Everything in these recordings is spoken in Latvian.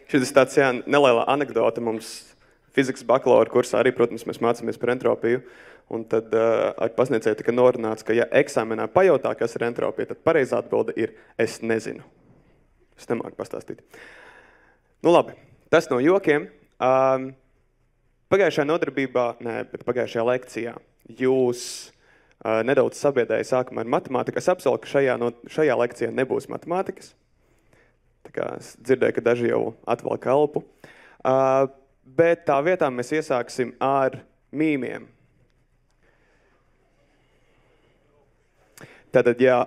Šis tāds neliela anekdota mums fizikas bakalaura kursā arī, protams, mēs mācāmies par entropiju. Un tad ar pasniedzēju tika norunāts, ka ja eksāmenā pajautā, kas ir entropija, tad pareizā atbilde ir es nezinu. Es nemāku pastāstīt. Nu labi, tas no jokiem. Pagājušajā nodarbībā, bet pagājušajā lekcijā jūs nedaudz sabiedēja sākumā ar matemātiku. Es apsolu, ka šajā lekcijā nebūs matemātikas. Tā kā es dzirdēju, ka daži jau atvelk elpu. Bet tā vietā mēs iesāksim ar mīmiem. Tātad, jā,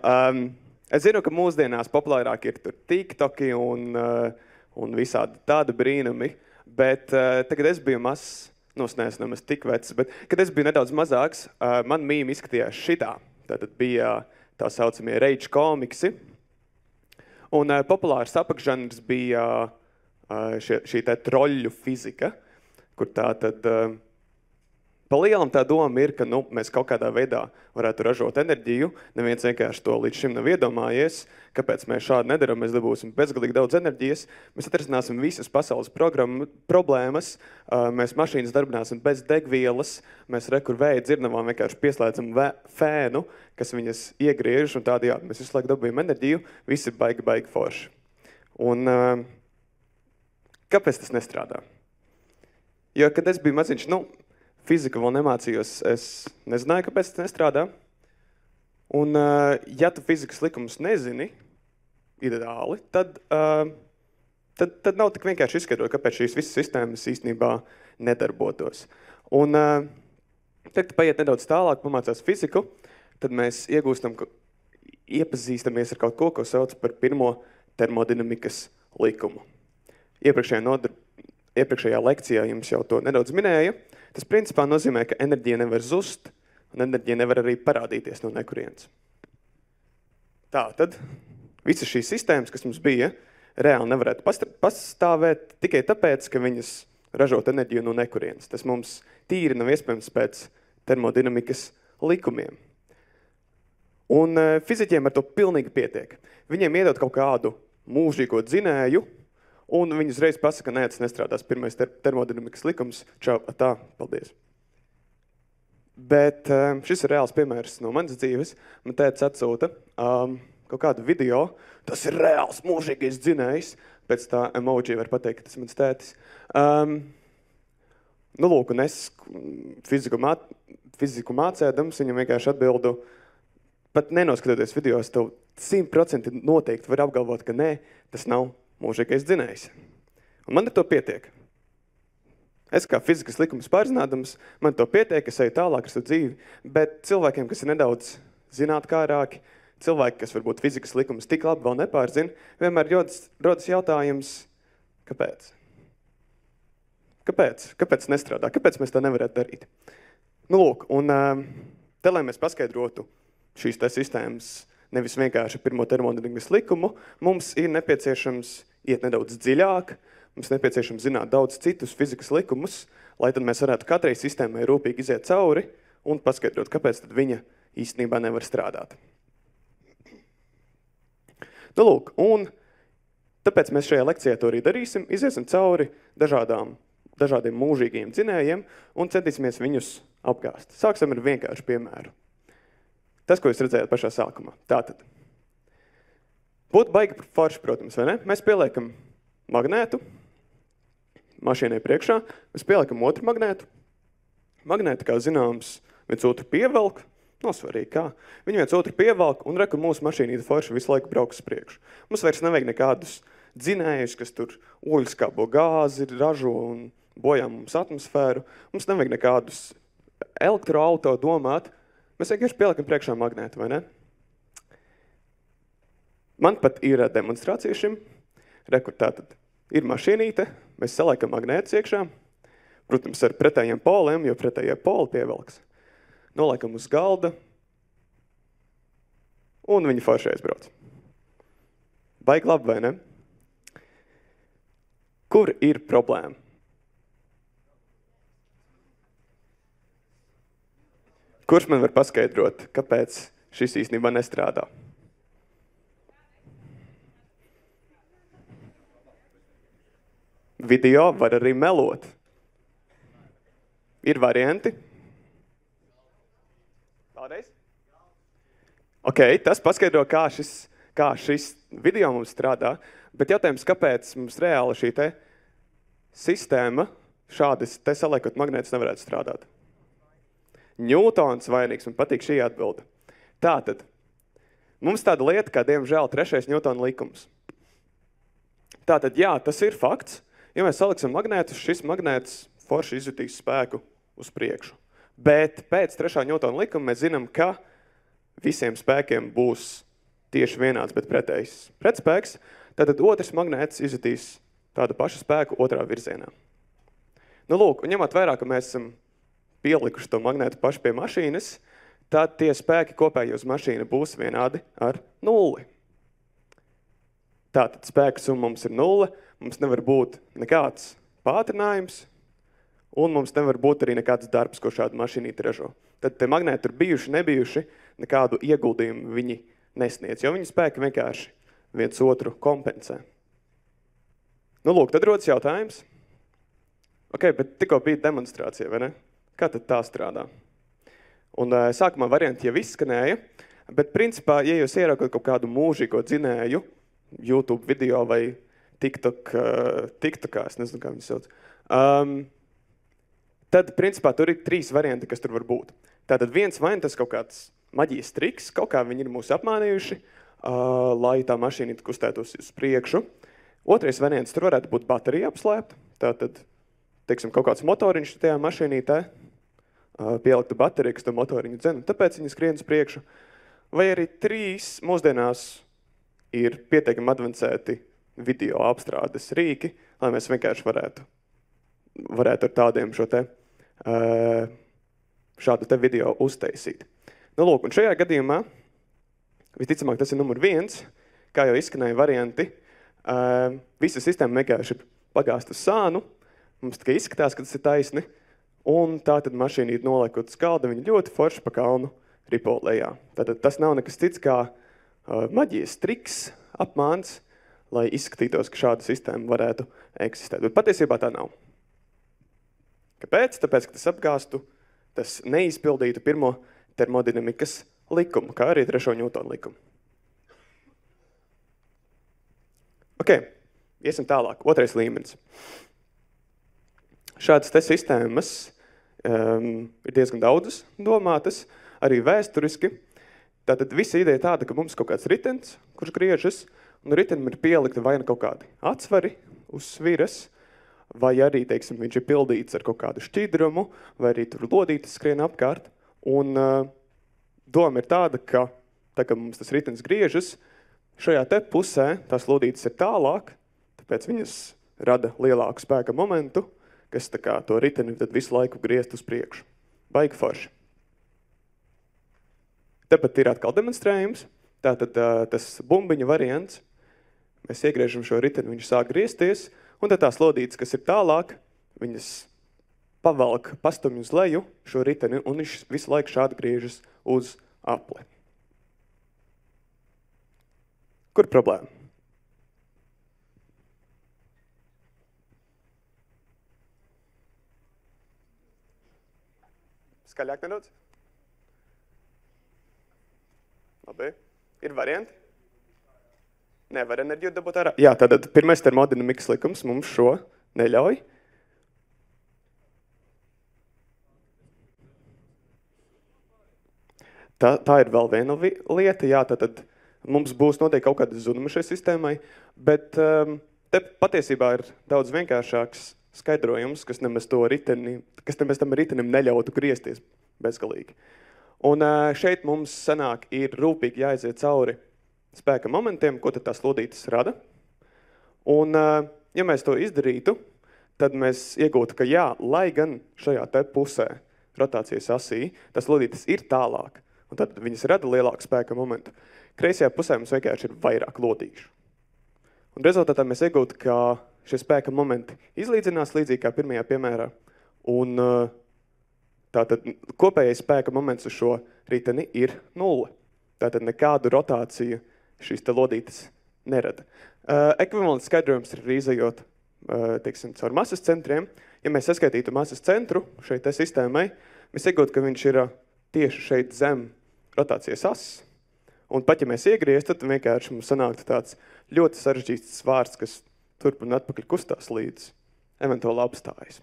es zinu, ka mūsdienās populārāk ir tur TikToki un visādi tādi brīnumi, bet tagad es biju mazs, es neesmu nemaz tik vecs, bet kad es biju nedaudz mazāks, man mīmi izskatījās šitā. Tātad bija tā saucamie rage komiksi, un populārs apakšžanrs bija šī tā troļļu fizika, kur tā tad pa lielam tā doma ir, ka mēs kaut kādā veidā varētu ražot enerģiju. Neviens vienkārši to līdz šim nav iedomājies. Kāpēc mēs šādi nedaram? Mēs dabūsim bezgalīgi daudz enerģijas. Mēs atrisināsim visas pasaules problēmas. Mēs mašīnas darbināsim bez degvielas. Mēs rekur vēja dzirnavām vienkārši pieslēdzam fēnu, kas viņas iegriež. Un tādi, jā, mēs visu laiku dabūjam enerģiju. Visi baigi forši. Un kāpēc tas nestrādā? Jo, kad es biju maziņš, fiziku vēl nemācījos, es nezināju, kāpēc tas nestrādā. Un, ja tu fizikas likumus nezini, ideāli, tad nav tik vienkārši izskaidrot, kāpēc šīs visas sistēmas īstenībā nedarbotos. Un, tad paiet nedaudz tālāk, pamācās fiziku, tad mēs iepazīstamies ar kaut ko sauc par pirmo termodinamikas likumu. Iepriekšējā lekcijā jums jau to nedaudz minēja. Tas principā nozīmē, ka enerģija nevar zust, un enerģija nevar arī parādīties no nekurienes. Tātad, visas šīs sistēmas, kas mums bija, reāli nevarētu pastāvēt tikai tāpēc, ka viņas ražot enerģiju no nekurienes. Tas mums tīri nav iespējams pēc termodinamikas likumiem. Un fiziķiem ar to pilnīgi pietiek. Viņiem iedod kaut kādu mūžīgo dzinēju, un viņi uzreiz pasaka, nē, tas nestrādās. Pirmais termodinamikas likums. Čau, tā, paldies. Bet šis ir reāls piemērs no manas dzīves. Man tētis atsūta kaut kādu video. Tas ir reāls mūžīgais dzinējs. Pēc tā emoji var pateikt, ka tas ir mans tētis. Lūk, un es fiziku mācēdams, viņam vienkārši atbildu, pat nenoskatoties video, es tev 100% noteikti var apgalvot, ka nē, tas nav mūžīgais dzinējs. Un man ar to pietiek. Es kā fizikas likumus pārzinādams, man to pietiek, es eju tālāk ar savu dzīvi, bet cilvēkiem, kas ir nedaudz zinātkārāki, cilvēki, kas varbūt fizikas likumus tik labi vēl nepārzina, vienmēr rodas jautājums, kāpēc? Kāpēc nestrādā? Kāpēc mēs tā nevarētu darīt? Lūk, un te, lai mēs paskaidrotu šīs te sistēmas nevis vienkārši pirmo termodinamikas likumu, mums ir nepieciešams iet nedaudz dziļāk, mums nepieciešams zināt daudz citus fizikas likumus, lai tad mēs varētu katrai sistēmai rūpīgi iziet cauri un paskaidrot, kāpēc tad viņa īstenībā nevar strādāt. Lūk, un tāpēc mēs šajā lekcijā to arī darīsim, iziesim cauri dažādiem mūžīgiem dzinējiem un centīsimies viņus apgāst. Sāksim ar vienkāršu piemēru. Tas, ko jūs redzējāt pašā sākumā. Tātad. Būtu baigi forši, protams, vai ne? Mēs pieliekam magnētu mašīnai priekšā, mēs pieliekam otru magnētu. Magnēti, kā zināms, viens otru pievelk, svarīgi kā. Viņi viens otru pievelk un reku mūsu mašīnīte forši visu laiku brauks priekšu. Mums vairs nevajag nekādus dzinējus, kas tur oļskābo gāzi ražo un bojā mums atmosfēru. Mums nevajag nekādus elektroauto domāt. Mēs vienkārši pieliekam priekšā magnētu, vai ne? Man pat ir demonstrācija šim. Rekur tātad ir mašīnīte, mēs saliekam magnētus iekšā. Protams, ar pretējiem poliem, jo pretējie poli pievelks. Noliekam uz galda un viņi forši aizbrauc. Baigi labi, vai ne? Kur ir problēma? Kurš man var paskaidrot, kāpēc šis īstenībā nestrādā? Video var arī melot. Ir varianti. Vēlreiz? Ok, tas paskaidro, kā šis video mums strādā, bet jautājums, kāpēc mums reāli šī te sistēma šādas te saliekot magnētus nevarētu strādāt? Ņūtons vainīgs, man patīk šī atbilde. Tātad, mums tāda lieta, kā diemžēl 3. Ņūtona likums. Tātad, jā, tas ir fakts. Ja mēs saliksim magnētus, šis magnēts forši izjutīs spēku uz priekšu. Bet pēc 3. Ņūtona likuma mēs zinām, ka visiem spēkiem būs tieši vienāds, bet pretspēks. Tātad otrs magnēts izjutīs tādu pašu spēku otrā virzienā. Nu, lūk, un ņemot vērā, ka mēs esam pielikuši to magnētu paši pie mašīnas, tad tie spēki kopēji uz mašīnu būs vienādi ar 0. Tātad spēku summa mums ir 0, mums nevar būt nekāds pātrinājums, un mums nevar būt arī nekāds darbs, ko šāda mašīnīte ražo. Tad te magnēti ir bijuši, nebijuši, nekādu ieguldījumu viņi nesniedz, jo viņi spēki vienkārši viens otru kompensē. Nu, lūk, tad rodas jautājums. Ok, bet tikko bija demonstrācija, vai ne? Kā tad tā strādā? Un sākumā varianti jau izskanēja, bet principā, ja jūs ieraugat kaut kādu mūžīgo dzinēju, YouTube video vai TikTokā, es nezinu, kā viņi sauc, tad principā tur ir 3 varianti, kas tur var būt. Tātad viens vai tas kaut kāds maģijas triks, kaut kā viņi ir mūs apmānījuši, lai tā mašīnīte kustētos uz priekšu. Otrais variants, tur varētu būt baterija apslēpta, tātad, teiksim, kaut kāds motoriņš tajā mašīnītē, pielikta baterija, kas to motoriņu dzen, tāpēc viņi skrien uz priekšu. Vai arī 3 mūsdienās ir pietiekami advancēti video apstrādes rīki, lai mēs vienkārši varētu ar tādiem šādu te video uztaisīt. Nu, lūk, un šajā gadījumā, visticamāk, tas ir numur 1, kā jau izskanēja varianti, visa sistēma vienkārši pagāst uz sānu, mums tikai izskatās, ka tas ir taisni, un tā tad mašīnīt noliekot uz galda, viņa ļoti forši pa kalnu ripo lejā. Tātad tas nav nekas cits kā maģijas triks, apmāns, lai izskatītos, ka šāda sistēma varētu eksistēt. Bet patiesībā tā nav. Kāpēc? Tāpēc, ka tas apgāstu, tas neizpildītu pirmo termodinamikas likumu, kā arī 3. Ņūtona likumu. Ok, iesim tālāk. 2. līmenis. Šādas te sistēmas ir diezgan daudzas domātas, arī vēsturiski. Tātad visa ideja tāda, ka mums kaut kāds ritens, kurš griežas, un ritenim ir pielikta vai kaut kādi atsvari uz sviras, vai arī, teiksim, viņš ir pildīts ar kaut kādu šķidrumu, vai arī tur lodītas skrien apkārt. Un doma ir tāda, ka tā, ka mums tas ritens griežas, šajā te pusē tās lodītas ir tālāk, tāpēc viņas rada lielāku spēka momentu, kas tā kā to riteni tad visu laiku griezt uz priekšu. Baigi forši. Tāpat ir atkal demonstrējums. Tātad tas bumbiņa variants. Mēs iegriežam šo riteni, viņš sāk griezties, un tad tās lodītes, kas ir tālāk, viņas pavelk pastumj uz leju šo riteni, un viņš visu laiku šādi griežas uz apli. Kur problēma? Skaļāk nedaudz? Labi. Ir varianti? Nevar enerģiju dabūt ārā? Jā, tātad pirmais termodinamikas likums mums šo neļauj. Tā ir vēl viena lieta, jā, tātad mums būs noteikti kaut kāda zuduma šai sistēmai, bet te patiesībā ir daudz vienkāršāks skaidrojums, kas nemaz tam ritenim neļautu griezties bezgalīgi. Un šeit mums sanāk ir rūpīgi jāiziet cauri spēka momentiem, ko tad tās lodītes rada. Un ja mēs to izdarītu, tad mēs iegūtu, ka jā, lai gan šajā te pusē rotācijas asī, tas lodītes ir tālāk, un tad viņas rada lielāku spēka momentu. Kreisajā pusē mums vienkārši ir vairāk lodīšu. Un rezultātā mēs iegūtu, ka šie spēka momenti izlīdzinās līdzīgi kā pirmajā piemērā, un tātad kopējais spēka moments uz šo riteni ir 0. Tātad nekādu rotāciju šīs te lodītes nerada. Ekvivalents skaidrojums ir izejot teiksim, caur masas centriem. Ja mēs saskaitītu masas centru šeit sistēmai, mēs iegūtu, ka viņš ir tieši šeit zem rotācijas asas. Un pat, ja mēs iegrieztu, tad vienkārši mums sanāktu tāds ļoti sarežģīts svārds, kas turp un atpakaļ kustās līdz eventuāli apstājas.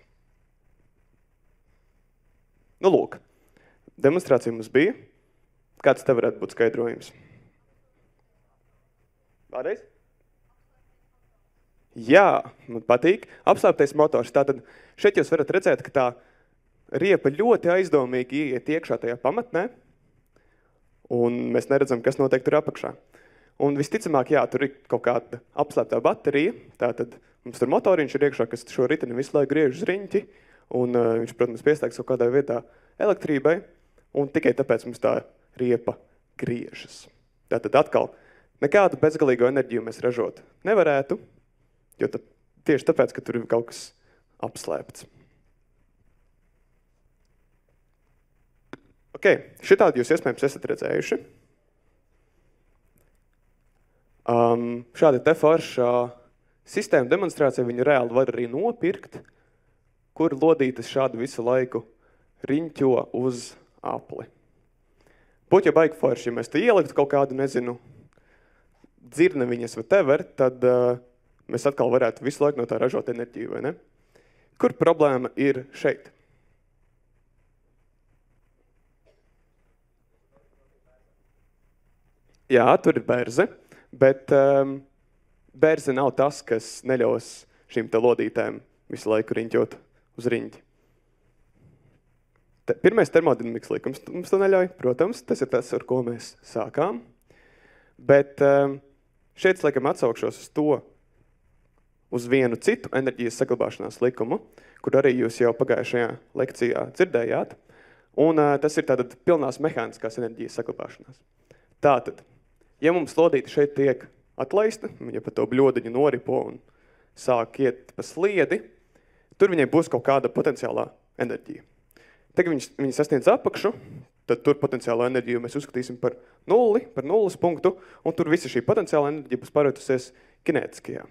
Nu, lūk, demonstrācija mums bija. Kāds tev varētu būt skaidrojums? Vēlreiz? Jā, man patīk. Apslēptais motors. Tātad šeit jūs varat redzēt, ka tā riepa ļoti aizdomīgi ieiet iekšā tajā pamatnē, un mēs neredzam, kas notiek tur apakšā. Un visticamāk, jā, tur ir kaut kāda apslēptā baterija, tātad mums tur motoriņš ir iekšā, kas šo riteni visu laiku griež uz riņķi, un viņš, protams, pieslēgs kaut kādā vietā elektrībai, un tikai tāpēc mums tā riepa griežas. Tātad atkal, nekādu bezgalīgo enerģiju mēs ražot nevarētu, jo tieši tāpēc, ka tur ir kaut kas apslēpts. Ok, šitādi jūs iespējams esat redzējuši. Šāda te forša sistēma demonstrācija viņu reāli var arī nopirkt, kur lodītas šādu visu laiku riņķo uz apli. Būtu jau baigi forši, ja mēs te ieliktu kaut kādu, nezinu, dzirneviņas whatever, tad mēs atkal varētu visu laiku no tā ražot enerģiju, vai ne? Kur problēma ir šeit? Jā, tur ir berze, bet berze nav tas, kas neļaus šīm te lodītēm visu laiku riņķot uz riņķi. Pirmais termodinamikas likums mums to neļauj, protams, tas ir tas, ar ko mēs sākām. Bet šeit es laikam atsaukšos uz to, uz vienu citu enerģijas saglabāšanās likumu, kur arī jūs jau pagājušajā lekcijā dzirdējāt, un tas ir tātad pilnās mehāniskās enerģijas saglabāšanās. Tātad, ja mums lodīte šeit tiek atlaista, viņa pa to bļodiņu noripo un sāk iet pa sliedi, tur viņai būs kaut kāda potenciālā enerģija. Tagad viņi sasniedz apakšu, tad tur potenciālo enerģiju mēs uzskatīsim par nulli, par nulles punktu, un tur visa šī potenciāla enerģija būs pārvietojusies kinētiskajā.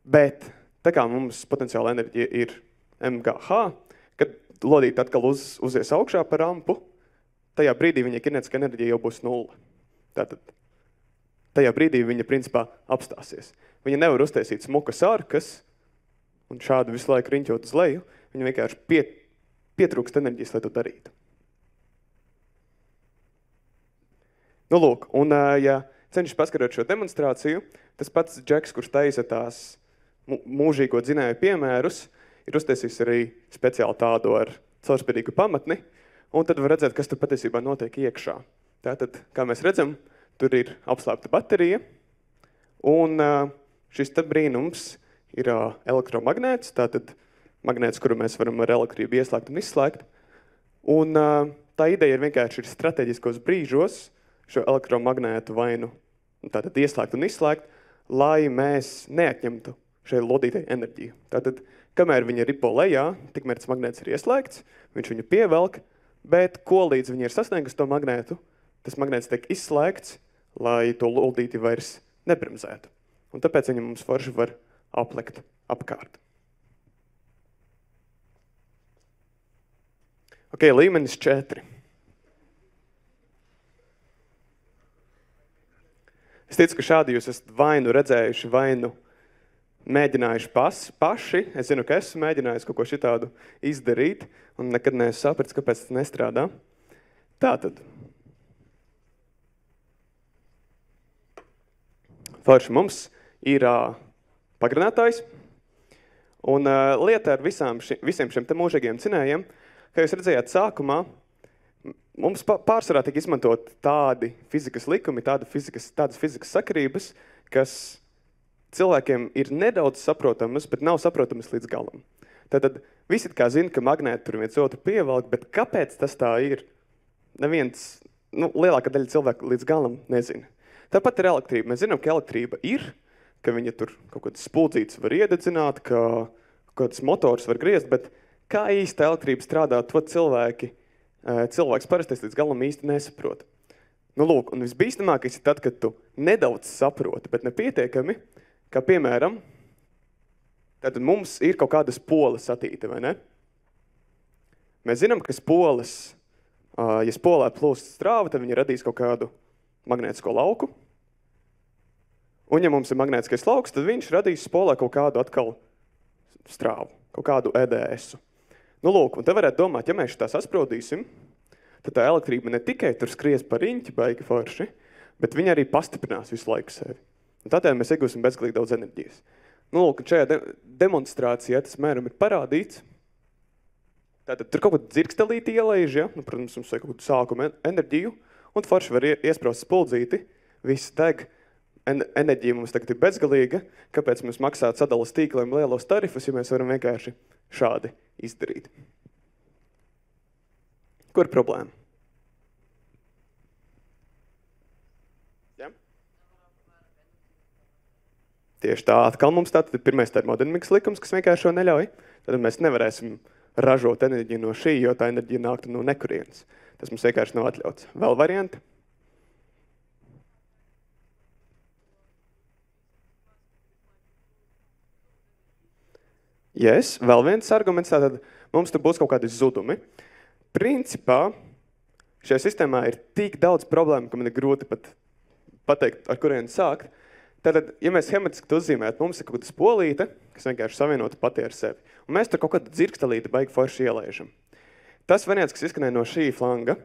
Bet, tā kā mums potenciāla enerģija ir MGH, kad lodīte atkal uzies augšā par rampu, tajā brīdī viņa kinētiskā enerģija jau būs nulle. Tātad, tajā brīdī viņa principā apstāsies. Viņa nevar uztaisīt smukas ārkas un šādu visu laiku riņķot uz leju, viņa vienkārši pietrūkst enerģijas, lai to darītu. Nu, lūk, un ja cenšas paskarot šo demonstrāciju, tas pats Džeks, kurš taisa tās mūžīgo dzinēju piemērus, ir uztaisījis arī speciāli tādu ar caurspīdīgu pamatni, un tad var redzēt, kas tur patiesībā notiek iekšā. Tātad, kā mēs redzam, tur ir apslēpta baterija, un šis te brīnums ir elektromagnēts, tātad magnēts, kuru mēs varam ar elektrību ieslēgt un izslēgt. Un tā ideja ir vienkārši ir strateģiskos brīžos šo elektromagnētu vainu tātad ieslēgt un izslēgt, lai mēs neatņemtu šai lodītei enerģiju. Tātad, kamēr viņa ripo lejā, tikmēr tas magnēts ir ieslēgts, viņš viņu pievelk, bet ko līdz viņi ir sasniegusi to magnētu, tas magnēts tiek izslēgts, lai to lodīti vairs nebremzētu. Un tāpēc viņa mums forši var aplekt apkārt. Ok, līmenis 4. Es ticu, ka šādi jūs esat vainu redzējuši, vainu mēģinājuši paši. Es zinu, ka esmu mēģinājis kaut ko šitādu izdarīt, un nekad neesmu sapratis, kāpēc tas nestrādā. Tātad. Forši mums ir pagarinātājs, un lieta ar visiem šiem te mūžīgiem cinējiem, kā jūs redzējāt sākumā, mums pārsvarā tiek izmantot tādi fizikas likumi, tādas fizikas sakarības, kas cilvēkiem ir nedaudz saprotamas, bet nav saprotamas līdz galam. Tātad visi kā zina, ka magnēti tur viens otru pievelk, bet kāpēc tas tā ir? Neviens, lielākā daļa cilvēku līdz galam nezina. Tāpat ir elektrība. Mēs zinām, ka elektrība ir, ka viņa tur kaut kādas spuldzītes var iededzināt, ka kāds motors var griezt, bet kā īsti elektrība strādā, to cilvēks parastais līdz galam īsti nesaprot. Nu, lūk, un visbīstamākais ir tad, kad tu nedaudz saproti, bet nepietiekami, kā piemēram, Tātad mums ir kaut kāda spola satīta, vai ne? Mēs zinām, ka spolas, ja spolē plūst strāva, tad viņi radīs kaut kādu magnētisko lauku. Un ja mums ir magnētiskais lauks, tad viņš radīs spolē kaut kādu atkal strāvu, kaut kādu EDS-u. Nu, lūk, un te varētu domāt, ja mēs šitā saspraudīsim, tad tā elektrība ne tikai tur skries par riņķi baigi forši, bet viņa arī pastiprinās visu laiku sevi. Un tādēļ mēs iegūsim bezgalīgi daudz enerģijas. Nu, lūk, šajā demonstrācijā tas mēram ir parādīts. Tātad tur kaut kādu dzirkstelīti ielaiž, ja? Nu, protams, mums vajag kaut kādu sākumu enerģiju, un forši var iespraust spuldzīti, viss deg. Enerģija mums tagad ir bezgalīga, kāpēc mums maksāt sadalas tīkliem lielos tarifus, ja mēs varam vienkārši šādi izdarīt. Kur ir problēma? Ja? Tieši tā, atkal mums tātad ir pirmais termodinamikas likums, kas vienkārši šo neļauj. Tad mēs nevarēsim ražot enerģiju no šī, jo tā enerģija nāktu no nekurienes. Tas mums vienkārši nav atļauts. Vēl varianti? Yes, vēl viens arguments, tātad mums tur būs kaut kādi zudumi. Principā, šajā sistēmā ir tik daudz problēmu, ka man ir grūti pat pateikt, ar kurien sākt. Tātad, ja mēs schematiski uzzīmētu, mums ir kaut kāda spolīte, kas vienkārši savienota pati ar sevi. Un mēs tur kaut kādu dzirkstelīti baigi forši ielaižam. Tas variants, kas izskanēja no šī flanga,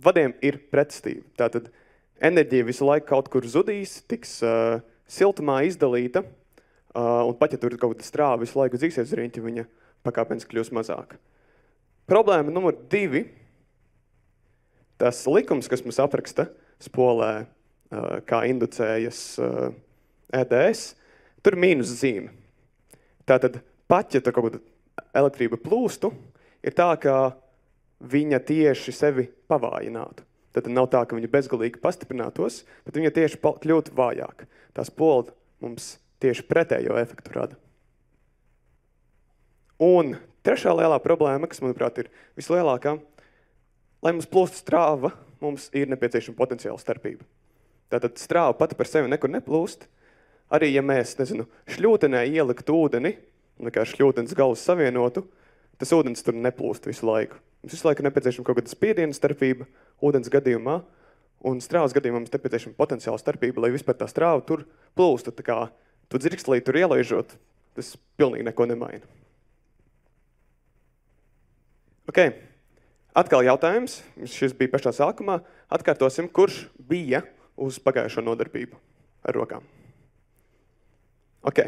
vadiem ir pretestība. Tātad, enerģija visu laiku kaut kur zudīs, tiks siltumā izdalīta, un pat ja tur kaut kāda strāva visu laiku dzīsies uz riņķi, viņa pakāpeniski kļūs mazāk. Problēma numur 2. Tas likums, kas mums apraksta spolē, kā inducējas EDS, tur mīnus zīme. Tātad, pat ja tur kaut kāda elektrība plūstu, ir tā, ka viņa tieši sevi pavājinātu. Tad nav tā, ka viņa bezgalīgi pastiprinātos, bet viņa tieši kļūtu vājāk. Tā spola mums tieši pretējo efektu rada. Un trešā lielā problēma, kas, manuprāt, ir vislielākā, lai mums plūst strāva, mums ir nepieciešama potenciāla starpība. Tātad strāva pati par sevi nekur neplūst. Arī, ja mēs, šļūtenē ielikt ūdeni, un kā šļūtenes galus savienotu, tas ūdens tur neplūst visu laiku. Mums visu laiku nepieciešama kaut kāda spiediena starpība ūdens gadījumā, un strāvas gadījumā mums nepieciešama potenciāla starpība, lai vispār tā strāva tur plūstu. Tā kā tu dzirkstelīti tur ielaižot, tas pilnīgi neko nemaina. Ok, atkal jautājums, šis bija pašā sākumā. Atkārtosim, kurš bija uz pagājušo nodarbību ar rokām. Ok,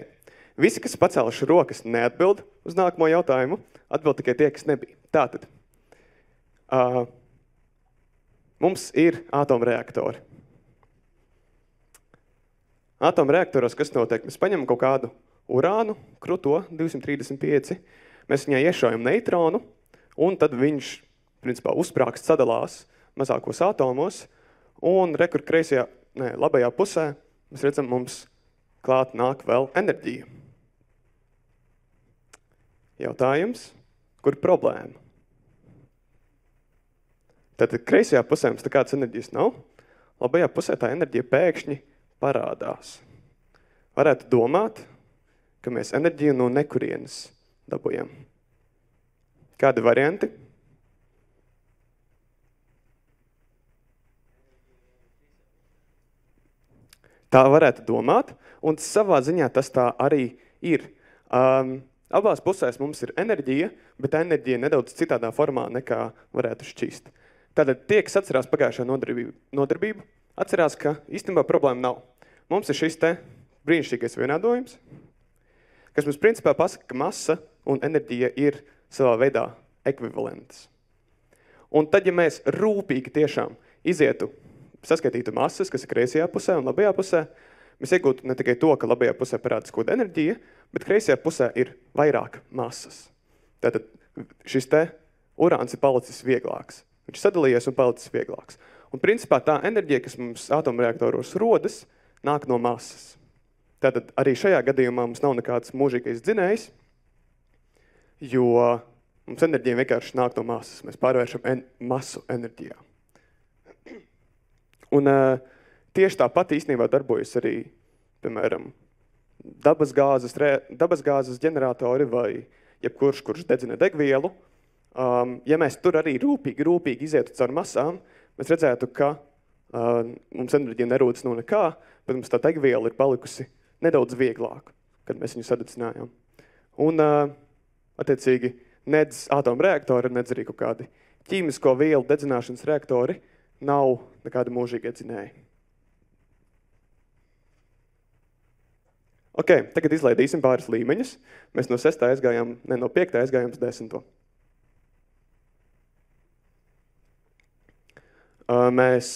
visi, kas pacēluši rokas, neatbild uz nākamo jautājumu, atbild tikai tie, kas nebija. Tātad, mums ir atomreaktori. Atomreaktoros, kas notiek? Mēs paņemam kaut kādu urānu, kruto, 235, mēs viņai iešaujam neitronu, un tad viņš, principā, uzsprākst sadalās mazākos atomos, un rekur labajā pusē, mēs redzam, mums klāt nāk vēl enerģija. Jautājums, kur problēma? Tātad kreisajā pusē mums nekādas enerģijas nav, labajā pusē tā enerģija pēkšņi parādās. Varētu domāt, ka mēs enerģiju no nekurienes dabujam. Kādi varianti? Tā varētu domāt, un savā ziņā tas tā arī ir. Abās pusēs mums ir enerģija, bet tā enerģija nedaudz citādā formā nekā varētu šķist. Tātad tie, kas atcerās pagājušā nodarbību, atcerās, ka īstenībā problēma nav. Mums ir šis te brīnišķīgais vienādojums, kas mums principā pasaka, ka masa un enerģija ir savā veidā ekvivalentas. Un tad, ja mēs rūpīgi tiešām izietu, saskaitītu masas, kas ir kreisajā pusē un labajā pusē, mēs iegūtu ne tikai to, ka labajā pusē parādās kaut kāda enerģija, bet kreisajā pusē ir vairāk masas. Tātad šis te urāns ir palicis vieglāks. Viņš sadalījies un palicis vieglāks. Un principā tā enerģija, kas mums atomreaktoros rodas, nāk no masas. Tātad arī šajā gadījumā mums nav nekāds mūžīgais dzinējs, jo mums enerģija vienkārši nāk no masas. Mēs pārvēršam masu enerģijā. Un tieši tāpat īstenībā darbojas arī, piemēram, dabasgāzes ģeneratori vai jebkurš, kurš dedzina degvielu, ja mēs tur arī rūpīgi izietu caur masām, mēs redzētu, ka mums enerģija nerūdas no nekā, bet mums tā degviela ir palikusi nedaudz vieglāka, kad mēs viņu sadedzinājām. Un, attiecīgi, nedz atomreaktori, nedz arī kaut kādi ķīmisko vielu dedzināšanas reaktori nav nekādi mūžīgi dzinēji. Ok, tagad izlaidīsim pāris līmeņus. Mēs no 6. aizgājām, no 5. aizgājām uz 10. Mēs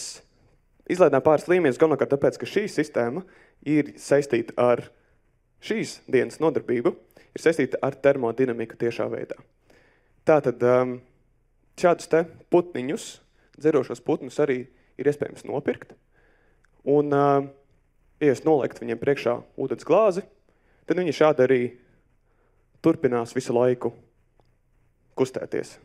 izlaidām pāris līmeņus galvenokārt tāpēc, ka šī sistēma ir saistīta ar šīs dienas nodarbību, ir saistīta ar termodinamiku tiešā veidā. Tātad šādus te putniņus, dzerošos putnus arī ir iespējams nopirkt. Un, ja jūs noliekt viņiem priekšā ūdens glāzi, tad viņi šādi arī turpinās visu laiku kustēties.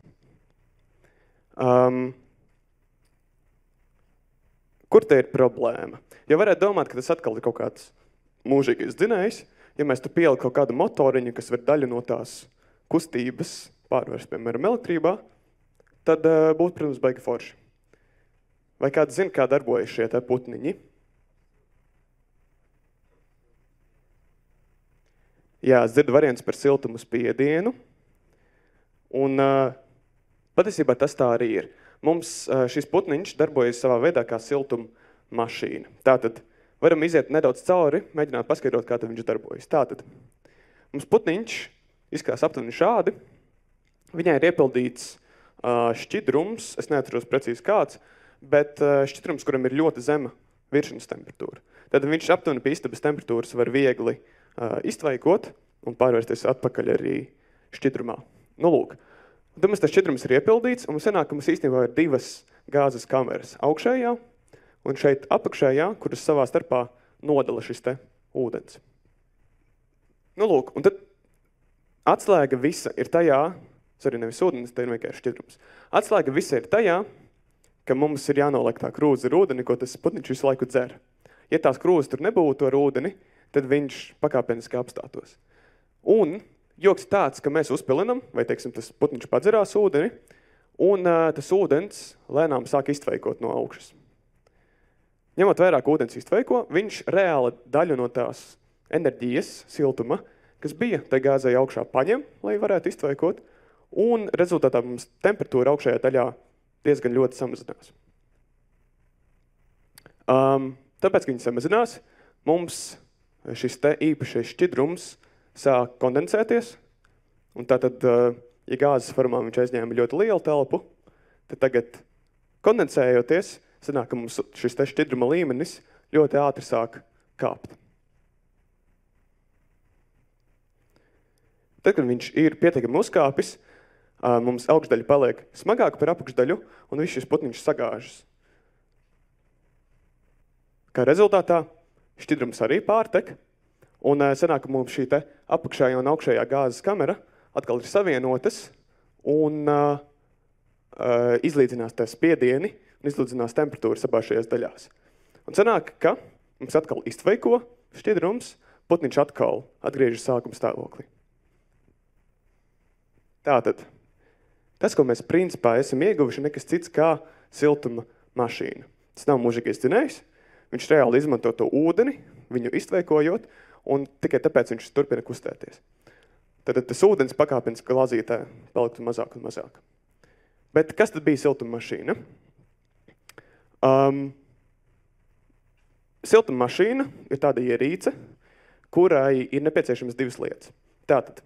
Kur te ir problēma? Ja varētu domāt, ka tas atkal ir kaut kāds mūžīgais dzinējs, ja mēs tu pielikt kaut kādu motoriņu, kas var daļu no tās kustības pārvērst, piemēram, elektrībā, tad būtu, protams, baigi forši. Vai kāds zina, kā darbojas šie te putniņi? Jā, es dzirdu variants par siltumu spiedienu, un patiesībā tas tā arī ir. Mums šis putniņš darbojas savā veidā kā siltuma mašīna. Tātad varam iziet nedaudz cauri, mēģināt paskaidrot, kā viņš darbojas. Tātad mums putniņš izskatās aptuveni šādi. Viņai ir iepildīts šķidrums, es neatceros precīzi kāds, bet šķidrums, kuram ir ļoti zema viršanas temperatūra. Tad viņš aptuveni pie istabas temperatūras var viegli iztvaikot un pārvērsties atpakaļ arī šķidrumā. Nu, lūk. Tad mums tas šķidrums ir iepildīts, un mums sanāk, ka mums īstenībā ir 2 gāzes kameras. Augšējā un šeit apakšējā, kuras savā starpā nodala šis te ūdens. Nu, lūk, un tad atslēga visa ir tajā, tas arī nevis ūdens, tā ir vienkārši šķidrums. Atslēga visa ir tajā, ka mums ir jānoliek tā krūze ar ūdeni, ko tas putniņš visu laiku dzer. Ja tās krūzes tur nebūtu ar ūdeni, tad viņš pakāpeniski apstātos. Un joks tāds, ka mēs uzpilinam, vai teiksim, tas putniņš padzerās ūdeni, un tas ūdens lēnām sāk iztveikot no augšas. Ņemot vairāk ūdens iztveiko, viņš reāli daļu no tās enerģijas, siltuma, kas bija tai gāzei augšā paņem, lai varētu iztveikot, un rezultātā mums temperatūra augšējā daļā diezgan ļoti samazinās. Tāpēc, ka viņi samazinās, mums šis te īpašais šķidrums sāk kondensēties, un tātad, ja gāzes formā viņš aizņēma ļoti lielu telpu, tad tagad kondensējoties, sanāk, ka mums šis te šķidruma līmenis ļoti ātri sāk kāpt. Tad, kad viņš ir pietiekami uzkāpis, mums augšdaļa paliek smagāka par apakšdaļu, un viss šis putniņš sagāžas. Kā rezultātā šķidrums arī pārtek, un sanāk, ka mums šī te apakšējā un augšējā gāzes kamera atkal ir savienotas un izlīdzinās tā spiedieni un izlīdzinās temperatūras abās šajās daļās. Un sanāk, ka mums atkal iztveiko šķidrums, putniņš atkal atgriežas sākuma stāvoklī. Tātad, tas, ko mēs principā esam ieguvuši, nekas cits kā siltuma mašīna. Tas nav mūžīgais dzinējs, viņš reāli izmanto to ūdeni, viņu iztveikojot, un tikai tāpēc viņš turpina kustēties. Tad tas ūdens pakāpeniski glāzītē paliktu mazāk un mazāk. Bet kas tad bija siltuma mašīna? Siltuma mašīna ir tāda ierīce, kurai ir nepieciešams 2 lietas. Tātad,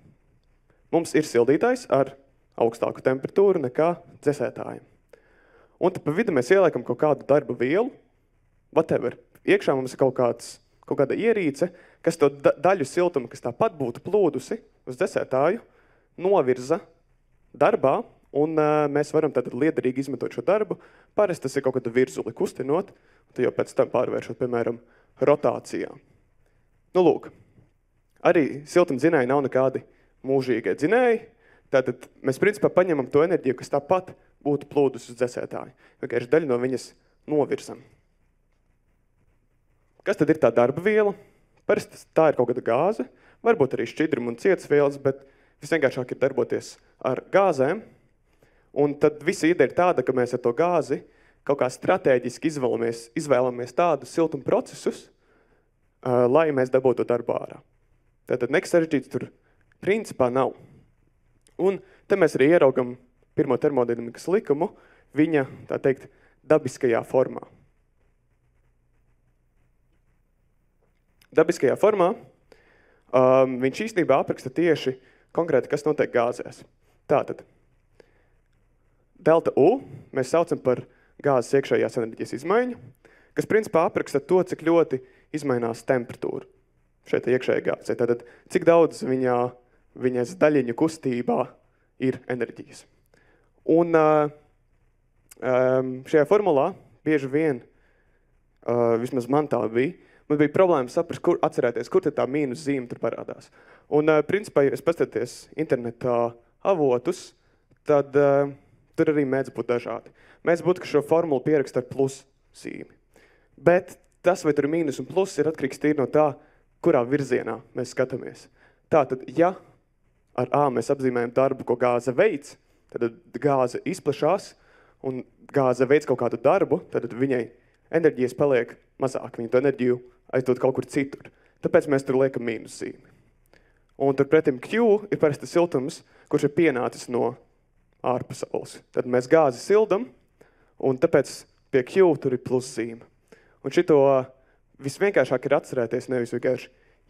mums ir sildītājs ar augstāku temperatūru nekā dzesētājiem. Un tad pa vidu mēs ieliekam kaut kādu darba vielu, whatever. Iekšā mums ir kaut kāda ierīce, kas to daļu siltuma, kas tāpat būtu plūdusi uz dzesētāju, novirza darbā, un mēs varam tad liederīgi izmantot šo darbu. Parasti tas ir kaut kāda virzuli kustinot, un tad jau pēc tam pārvēršot, piemēram, rotācijā. Nu, lūk, arī siltumdzinēji nav nekādi mūžīgie dzinēji, tātad mēs principā paņemam to enerģiju, kas tāpat būtu plūdus uz dzesētāju. Vienkārši daļu no viņas novirzam. Kas tad ir tā darba viela? Parasti tā ir kaut kāda gāze, varbūt arī šķidruma un cietas vielas, bet visvienkāršāk ir darboties ar gāzēm. Un tad visa ideja ir tāda, ka mēs ar to gāzi kaut kā strateģiski izvēlamies tādus siltuma procesus, lai mēs dabūtu darbu ārā. Tātad nekas sarežģīts tur principā nav. Un te mēs arī ieraugam pirmo termodinamikas likumu viņa, tā teikt, dabiskajā formā. Dabiskajā formā viņš īstenībā apraksta tieši konkrēti, kas notiek gāzēs. Tātad, delta U mēs saucam par gāzes iekšējās enerģijas izmaiņu, kas principā apraksta to, cik ļoti izmainās temperatūra šeit iekšējā gāzē. Tātad, cik daudz viņas daļiņu kustībā ir enerģijas. Un šajā formulā bieži vien, vismaz man tā bija, man bija problēma saprast, atcerēties, kur tā mīnus zīme tur parādās. Un principā, ja es paskaties internetā avotus, tad tur arī mēdz būt dažādi. Mēdz būt, ka šo formulu pieraksta ar plus zīmi. Bet tas, vai tur ir mīnus un plus, ir atkarīgs tīri no tā, kurā virzienā mēs skatāmies. Tātad, ja ar A mēs apzīmējam darbu, ko gāze veids, tad gāze izplešās un gāze veids kaut kādu darbu, tad viņai enerģijas paliek mazāk, viņa to enerģiju aizdod kaut kur citur. Tāpēc mēs tur liekam mīnus zīmi. Un turpretim Q ir parasti siltums, kurš ir pienācis no ārpasaules. Tad mēs gāzi sildam, un tāpēc pie Q tur ir plus zīme. Un šito visvienkāršāk ir atcerēties, nevis vienkārši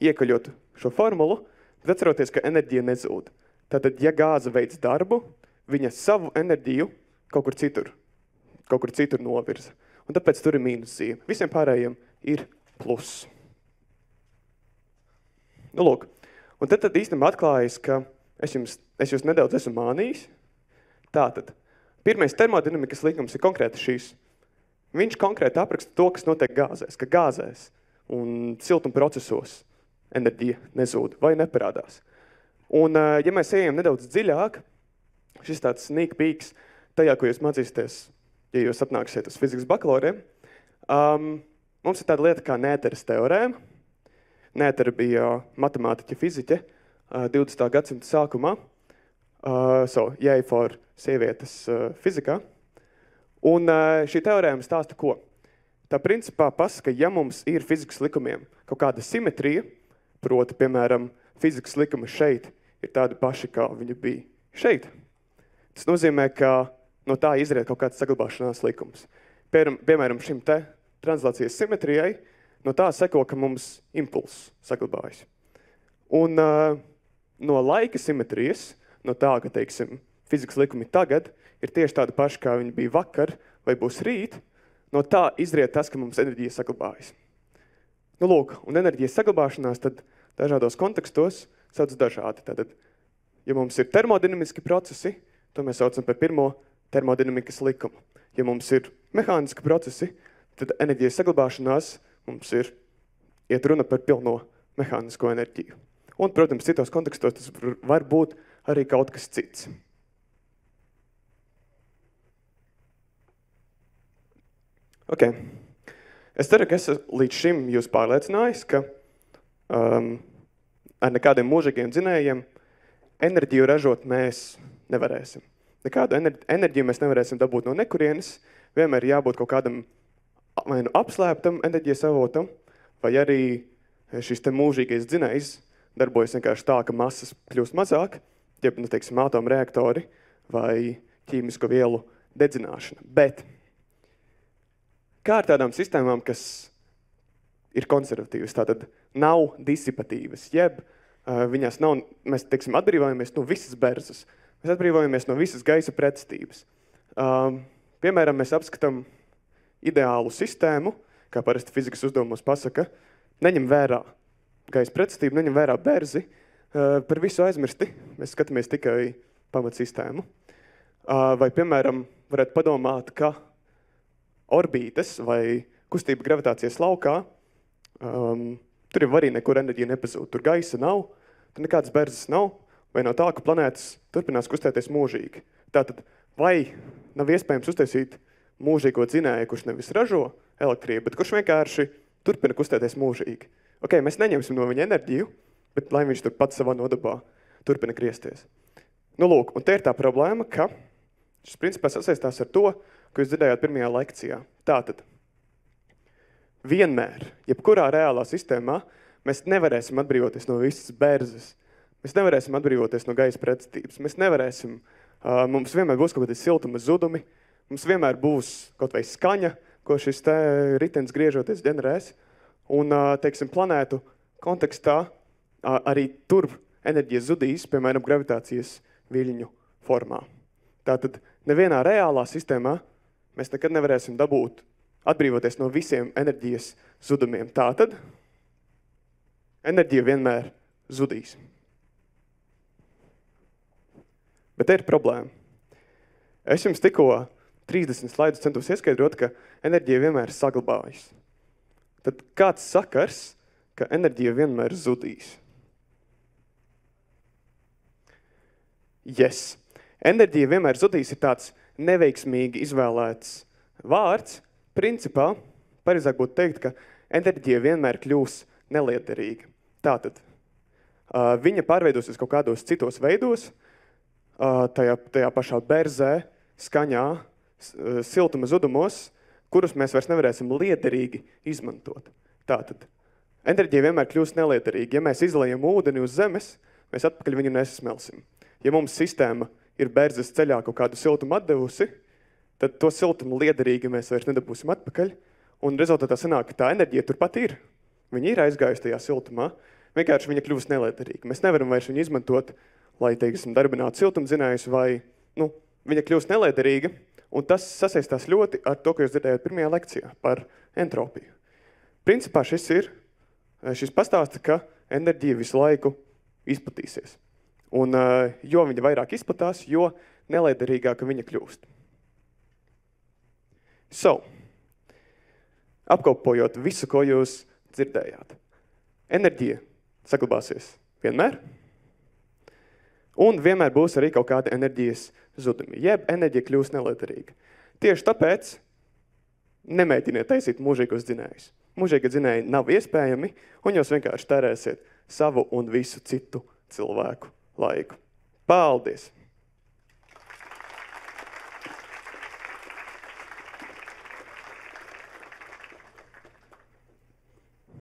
iekaļot šo formulu, bet atceroties, ka enerģija nezūd. Tātad, ja gāze veids darbu, viņa savu enerģiju kaut kur citur novirza. Un tāpēc tur ir mīnus zīme. Visiem pārējiem ir plus. Nu, lūk. Un tad īstenībā atklājas, ka es jūs nedaudz esmu mānījis. Tātad, pirmais termodinamikas likums ir konkrēti šīs. Viņš konkrēti apraksta to, kas notiek gāzēs, ka gāzēs un siltuma procesos enerģija nezūd vai neparādās. Un, ja mēs ejam nedaudz dziļāk, šis tāds sneak peeks tajā, ko jūs mācīsieties, ja jūs atnāksiet uz fizikas bakalauriem, mums ir tāda lieta kā Nēteres teorēma. Nētere bija matemātiķa fiziķe 20. gadsimta sākumā, yay for sievietes fizikā. Un šī teorēma stāsta ko? Tā principā pasaka, ja mums ir fizikas likumiem kaut kāda simetrija, proti, piemēram, fizikas likumi šeit ir tādi paši, kā viņi bija šeit. Tas nozīmē, ka no tā izriet kaut kāds saglabāšanās likums. Piemēram, šim te translācijas simetrijai, no tā seko, ka mums impulss saglabājas. Un no laika simetrijas, no tā, ka, teiksim, fizikas likumi tagad ir tieši tādi paši, kā viņi bija vakar vai būs rīt, no tā izriet tas, ka mums enerģija saglabājas. Nu, lūk, un enerģijas saglabāšanās tad dažādos kontekstos sauc dažādi. Tātad, ja mums ir termodinamiski procesi, to mēs saucam par pirmo termodinamikas likumu. Ja mums ir mehāniski procesi, tad enerģijas saglabāšanās mums iet runa par pilno mehānisko enerģiju. Un, protams, citos kontekstos tas var būt arī kaut kas cits. Ok. Es ceru, ka esmu līdz šim jūs pārliecinājis, ka ar nekādiem mūžīgiem dzinējiem enerģiju ražot mēs nevarēsim. Nekādu enerģiju mēs nevarēsim dabūt no nekurienes, vienmēr jābūt kaut kādam vai nu apslēptam enerģijas avotam, vai arī šis te mūžīgais dzinējs darbojas vienkārši tā, ka masas kļūst mazāk, ja, nu, teiksim, atomreaktori vai ķīmisko vielu dedzināšana. Bet kā ar tādām sistēmām, kas ir konservatīvas, tātad nav disipatīvas, jeb viņās nav, mēs, teiksim, atbrīvojamies no visas berzas, mēs atbrīvojamies no visas gaisa pretstības. Piemēram, mēs apskatām ideālu sistēmu, kā parasti fizikas uzdevumos pasaka, neņem vērā gaisa pretstību, neņem vērā berzi, par visu aizmirsti, mēs skatāmies tikai pamatsistēmu. Vai, piemēram, varētu padomāt, ka orbītes vai kustība gravitācijas laukā, tur jau arī nekur enerģija nepazūd. Tur gaisa nav, tur nekādas berzes nav, vai nav tā, ka planētas turpinās kustēties mūžīgi. Tātad, vai nav iespējams uztaisīt mūžīgo dzinēju, kurš nevis ražo elektrību, bet kurš vienkārši turpina kustēties mūžīgi. Mēs neņemsim no viņa enerģiju, bet lai viņš tur pats savā nodabā turpina griezties. Lūk, un te ir tā problēma, ka šis principā sasaistās ar to, ko jūs dzirdējāt pirmajā lekcijā. Tātad, vienmēr, jebkurā reālā sistēmā, mēs nevarēsim atbrīvoties no visas bērzes. Mēs nevarēsim atbrīvoties no gaisa pretestības. Mēs nevarēsim, mums vienmēr būs kaut kādi siltuma zudumi, mums vienmēr būs kaut vai skaņa, ko šis te ritens griežoties ģenerēs. Un, teiksim, planētu kontekstā arī tur enerģija zudīs, piemēram, gravitācijas viļņu formā. Tātad nevienā reālā sistēmā mēs nekad nevarēsim atbrīvoties no visiem enerģijas zudumiem. Tātad enerģija vienmēr zudīs. Bet te ir problēma. Es jums tikko 30 slaidus centos ieskaidrot, ka enerģija vienmēr saglabājas. Tad kāds sakars, ka enerģija vienmēr zudīs? Yes. Enerģija vienmēr zudīs ir tāds neveiksmīgi izvēlēts vārds. Principā, pareizāk būtu teikt, ka enerģija vienmēr kļūs neliederīga. Tātad, viņa pārveidosies kaut kādos citos veidos, tajā pašā berzē, skaņā, siltuma zudumos, kurus mēs vairs nevarēsim liederīgi izmantot. Tātad, enerģija vienmēr kļūst neliederīga. Ja mēs izlejam ūdeni uz zemes, mēs atpakaļ viņu nesasmelsim. Ja mums sistēma ir berzes ceļā kaut kādu siltumu atdevusi, tad to siltumu liederīgi mēs vairs nedabūsim atpakaļ, un rezultātā sanāk, ka tā enerģija turpat ir. Viņa ir aizgājusi tajā siltumā, vienkārši viņa kļūst neliederīga. Mēs nevaram vairs viņu izmantot, lai, teiksim, darbinātu siltumdzinējus, vai, viņa kļūst neliederīga, un tas sasaistās ļoti ar to, ko jūs dzirdējāt pirmajā lekcijā par entropiju. Principā šis pastāsta, ka enerģija visu laiku izplatīsies. Un jo viņa vairāk izplatās, jo neliederīgāka viņa kļūst. Apkopojot visu, ko jūs dzirdējāt. Enerģija saglabāsies vienmēr, un vienmēr būs arī kaut kāda enerģijas zudumi, jeb enerģija kļūst neliederīga. Tieši tāpēc nemēģiniet taisīt mūžīgos dzinējus. Mūžīgi dzinēji nav iespējami, un jūs vienkārši tērēsiet savu un visu citu cilvēku laiku. Paldies!